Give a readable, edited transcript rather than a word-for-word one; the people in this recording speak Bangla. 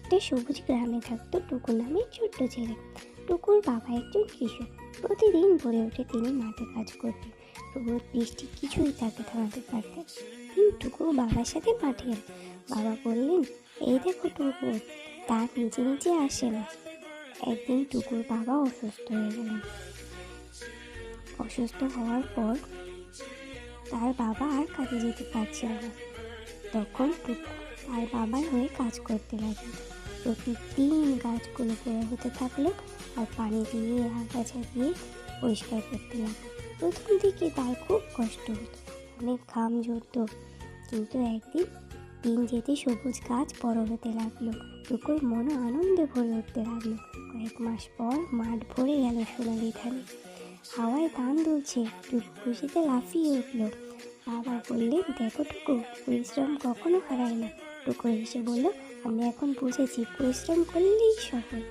একটা সবুজ গ্রামে থাকতো টুকু নামে ছোট্ট ছেলে। টুকুর বাবা একজন কৃষক। প্রতিদিন ভোরে উঠে তিনি মাঠে কাজ করতেন। রোদ বৃষ্টি কিছুই তাকে থামাতে পারতেন না। দিন টুকু বাবার সাথে মাঠে এল। বাবা বললেন, এই দেখো টুকু, তার নিচে নিচে আসে না। একদিন টুকুর বাবা অসুস্থ হয়ে গেলেন। অসুস্থ হওয়ার পর তার বাবা আর কাজে যেতে পারছিল না। তখন টুকু তার বাবার হয়ে কাজ করতে লাগলো। প্রতিদিন গাছগুলো বড় হতে থাকলো আর পানি দিয়ে আগাছা দিয়ে পরিষ্কার করতে লাগলো। প্রথম দিকে তার খুব কষ্ট হতো, অনেক ঘাম ঝরতো, কিন্তু একদিন দিন যেতে সবুজ গাছ বড় হতে লাগলো। টুকুর মনও আনন্দে ভরে উঠতে লাগলো। কয়েক মাস পর মাঠ ভরে গেল সোনালি ধানে। হাওয়ায় ধান দুলছে, টুকু খুশিতে লাফিয়ে উঠলো। বাবা বললেন, দেখো টুকু, পরিশ্রম কখনো হারায় না। টুকু হেসে বলল, আমি এখন বুঝেছি পরিশ্রম করলেই সফল।